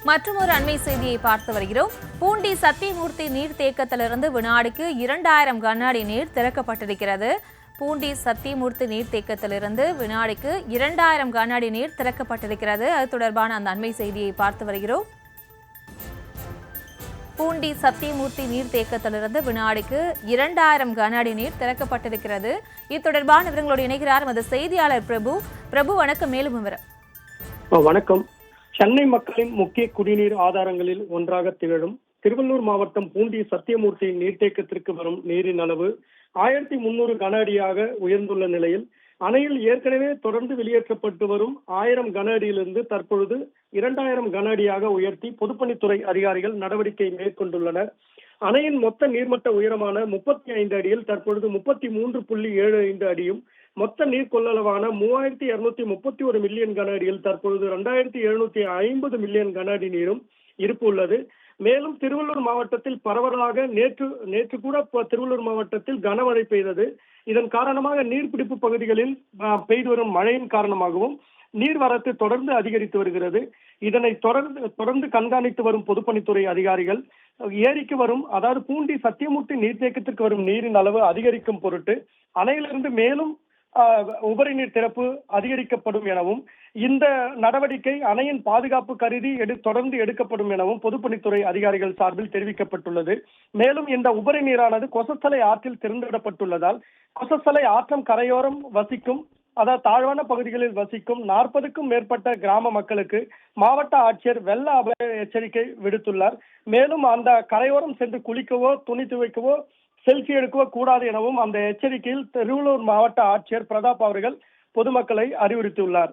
மற்றொரு அண்மை செய்தியை பார்த்து வருகிறோம். பூண்டி சத்தியமூர்த்தி நீர்த்தேக்கத்திலிருந்து வினாடிக்கு 2000 கன அடி நீர் திறக்கப்பட்டிருக்கிறது. பூண்டி சத்தியமூர்த்தி நீர்த்தேக்கத்திலிருந்து வினாடிக்கு 2000 கன அடி நீர் திறக்கப்பட்டிருக்கிறது. அது தொடர்பான அந்த அண்மை செய்தியை பார்த்து வருகிறோம். பூண்டி சத்தியமூர்த்தி நீர்த்தேக்கத்திலிருந்து வினாடிக்கு 2000 கன அடி நீர் திறக்கப்பட்டிருக்கிறது. இது தொடர்பான விவரங்களோடு இணைகிறார் நமது செய்தியாளர் பிரபு. பிரபு, வணக்கம். மேலும் விவரம். வணக்கம். சென்னை மக்களின் முக்கிய குடிநீர் ஆதாரங்களில் ஒன்றாக திகழும் திருவள்ளூர் மாவட்டம் பூண்டி சத்தியமூர்த்தி நீர்த்தேக்கத்திற்கு வரும் நீரின் அளவு 1300 கன அடியாக உயர்ந்துள்ள நிலையில் அணையில் ஏற்கனவே தொடர்ந்து வெளியேற்றப்பட்டு வரும் 1000 கன அடியிலிருந்து தற்பொழுது 2000 கன அடியாக உயர்த்தி பொதுப்பணித்துறை அதிகாரிகள் நடவடிக்கை மேற்கொண்டுள்ளனர். அணையின் மொத்த நீர்மட்ட உயரமான 35 அடியில் தற்பொழுது 33.75 அடியும், மொத்த நீர் கொள்ளளவான 3231 மில்லியன் கன அடியில் தற்பொழுது 2750 மில்லியன் கன அடி நீரும் இருப்பு உள்ளது. மேலும் திருவள்ளூர் மாவட்டத்தில் பரவலாக நேற்று கூட திருவள்ளூர் மாவட்டத்தில் கனமழை பெய்தது. இதன் காரணமாக நீர்பிடிப்பு பகுதிகளில் பெய்து வரும் மழையின் காரணமாகவும் நீர்வரத்து தொடர்ந்து அதிகரித்து வருகிறது. இதனை தொடர்ந்து கண்காணித்து வரும் பொதுப்பணித்துறை அதிகாரிகள் ஏரிக்கு வரும், அதாவது பூண்டி சத்தியமூர்த்தி நீர்த்தேக்கத்திற்கு வரும் நீரின் அளவு அதிகரிக்கும் பொருட்டு அணையிலிருந்து மேலும் உபரி நீர் திறப்பு அதிகரிக்கப்படும் எனவும், இந்த நடவடிக்கை அணையின் பாதுகாப்பு கருதி தொடர்ந்து எடுக்கப்படும் எனவும் பொதுப்பணித்துறை அதிகாரிகள் சார்பில் தெரிவிக்கப்பட்டுள்ளது. மேலும் இந்த உபரி நீரானது கொசஸ்தலை ஆற்றில் திறந்துவிடப்பட்டுள்ளதால் கொசஸ்தலை ஆற்றம் கரையோரம் வசிக்கும், அதாவது தாழ்வான பகுதிகளில் வசிக்கும் 40க்கும் மேற்பட்ட கிராம மக்களுக்கு மாவட்ட ஆட்சியர் வெள்ள அபாய எச்சரிக்கை விடுத்துள்ளார். மேலும் அந்த கரையோரம் சென்று குளிக்கவோ, துணி துவைக்கவோ, செல்ஃபி எடுக்கவோ கூடாது எனவும் அந்த எச்சரிக்கையில் திருவள்ளூர் மாவட்ட ஆட்சியர் பிரதாப் அவர்கள் பொதுமக்களை அறிவுறுத்தியுள்ளார்.